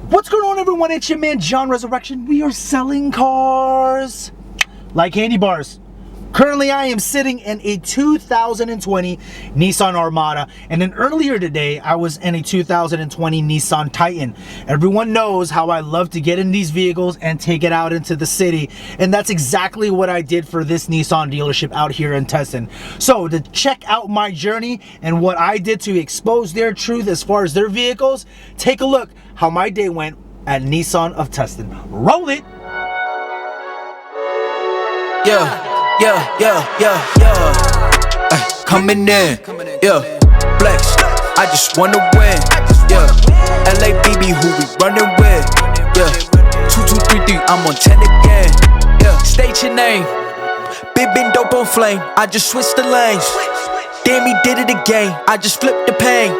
What's going on, everyone? It's your man John Resurrection. We are selling cars like candy bars. Currently, I am sitting in a 2020 Nissan Armada, and then earlier today, I was in a 2020 Nissan Titan. Everyone knows how I love to get in these vehicles and take it out into the city, and that's exactly what I did for this Nissan dealership out here in Tustin. So, to check out my journey and what I did to expose their truth as far as their vehicles, take a look how my day went at Nissan of Tustin. Roll it! Coming in, flex, I just wanna win, LABB, who we running with, 2233, I'm on 10 again, state your name, big been dope on flame, I just switched the lanes, damn he did it again, I just flipped the pain,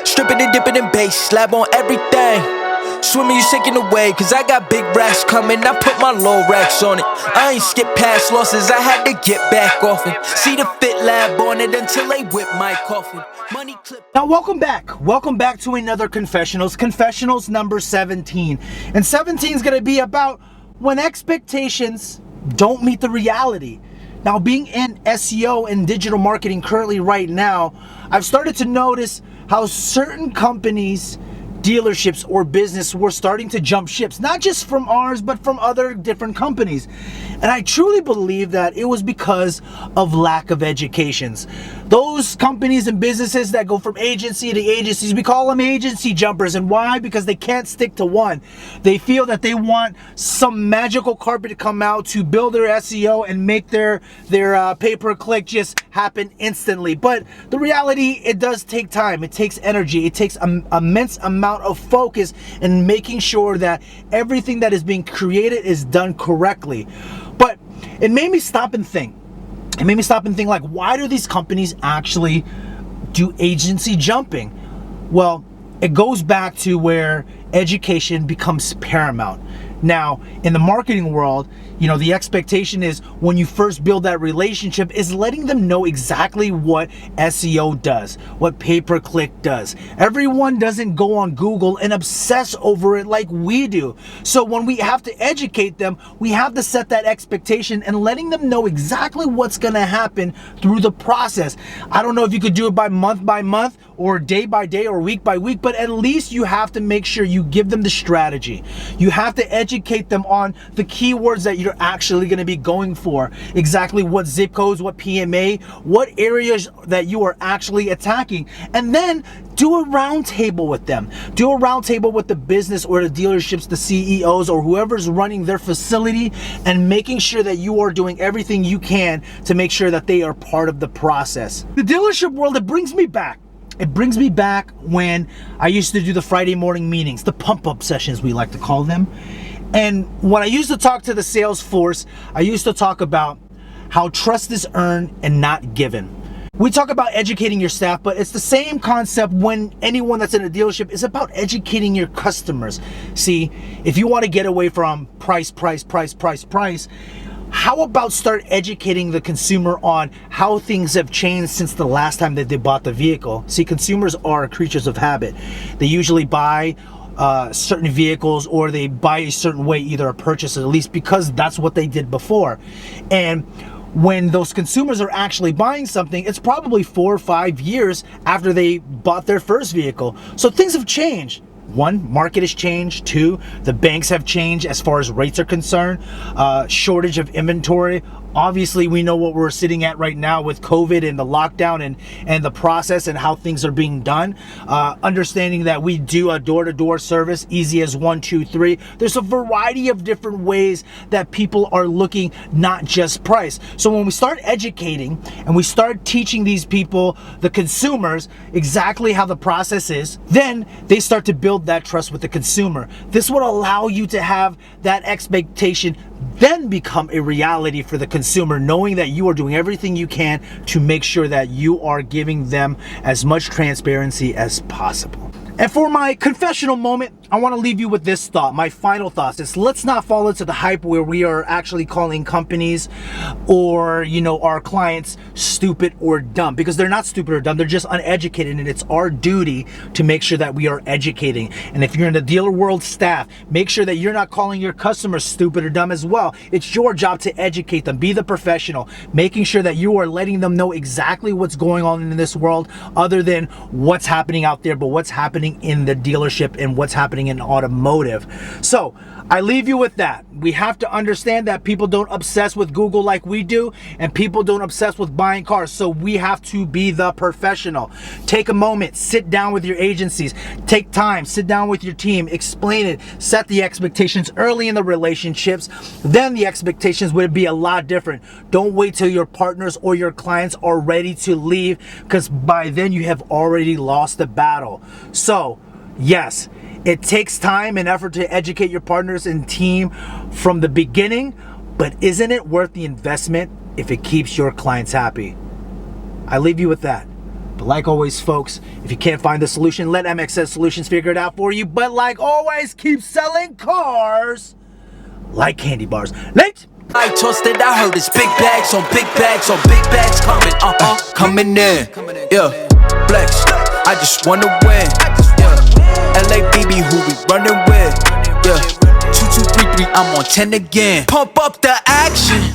stripping and dipping in bass, slab on everything. Swimming, you sinking away, cause I got big racks coming. I put my low racks on it. I ain't skip past losses, I had to get back off it. See the Fit Lab on it until they whip my coffin. Money clip. Now welcome back. Welcome back to another Confessionals. Confessionals number 17. And 17 is gonna be about when expectations don't meet the reality. Now, being in SEO and digital marketing currently right now, I've started to notice how certain companies, dealerships or business were starting to jump ships, not just from ours but from other different companies. And I truly believe that it was because of lack of educations. Those companies and businesses that go from agency to agencies, we call them agency jumpers. And why? Because they can't stick to one. They feel that they want some magical carpet to come out to build their SEO and make their pay-per-click just happen instantly. But the reality, it does take time. It takes energy. It takes an immense amount of focus in making sure that everything that is being created is done correctly. But it made me stop and think. It made me stop and think, like, why do these companies actually do agency jumping? Well, it goes back to where education becomes paramount. Now, in the marketing world, you know, the expectation is when you first build that relationship is letting them know exactly what SEO does, what pay-per-click does. Everyone doesn't go on Google and obsess over it like we do. So when we have to educate them, we have to set that expectation and letting them know exactly what's gonna happen through the process. I don't know if you could do it by month or day by day or week by week, but at least you have to make sure you give them the strategy. You have to educate them on the keywords that you're actually going to be going for, exactly what zip codes, what PMA, what areas that you are actually attacking, and then do a round table with them. Do a round table with the business or the dealerships, the CEOs, or whoever's running their facility, and making sure that you are doing everything you can to make sure that they are part of the process. The dealership world, it brings me back. It brings me back when I used to do the Friday morning meetings, the pump-up sessions we like to call them. And when I used to talk to the sales force, I used to talk about how trust is earned and not given. We talk about educating your staff, but it's the same concept when anyone that's in a dealership is about educating your customers. See, if you want to get away from price, how about start educating the consumer on how things have changed since the last time that they bought the vehicle? See, consumers are creatures of habit. They usually buy certain vehicles, or they buy a certain way, either a purchase, at least because that's what they did before. And when those consumers are actually buying something, it's probably 4 or 5 years after they bought their first vehicle. So things have changed. One, market has changed. Two, the banks have changed as far as rates are concerned. Shortage of inventory. Obviously, we know what we're sitting at right now with COVID and the lockdown and the process and how things are being done. Understanding that we do a door-to-door service, easy as 1, 2, 3. There's a variety of different ways that people are looking, not just price. So when we start educating and we start teaching these people, the consumers, exactly how the process is, then they start to build that trust with the consumer. This would allow you to have that expectation then become a reality for the consumer, knowing that you are doing everything you can to make sure that you are giving them as much transparency as possible. And for my confessional moment, I want to leave you with this thought. My final thoughts is, let's not fall into the hype where we are actually calling companies or, our clients stupid or dumb, because they're not stupid or dumb. They're just uneducated, and it's our duty to make sure that we are educating. And if you're in the dealer world staff, make sure that you're not calling your customers stupid or dumb as well. It's your job to educate them. Be the professional, making sure that you are letting them know exactly what's going on in this world, other than what's happening out there, but what's happening in the dealership and what's happening in automotive. So I leave you with that. We have to understand that people don't obsess with Google like we do, and people don't obsess with buying cars. So we have to be the professional. Take a moment, sit down with your agencies, take time, sit down with your team, explain it, set the expectations early in the relationships. Then the expectations would be a lot different. Don't wait till your partners or your clients are ready to leave, because by then you have already lost the battle. So yes, it takes time and effort to educate your partners and team from the beginning, but isn't it worth the investment if it keeps your clients happy? I leave you with that. But like always, folks, if you can't find the solution, let MXS Solutions figure it out for you. But like always, keep selling cars like candy bars. Late! I tossed it, I heard it's big bags on big bags on big bags coming, coming in, yeah, flex, I just wanna win, yeah, LA BB who we running with, yeah, 2233, I'm on 10 again, pump up the action,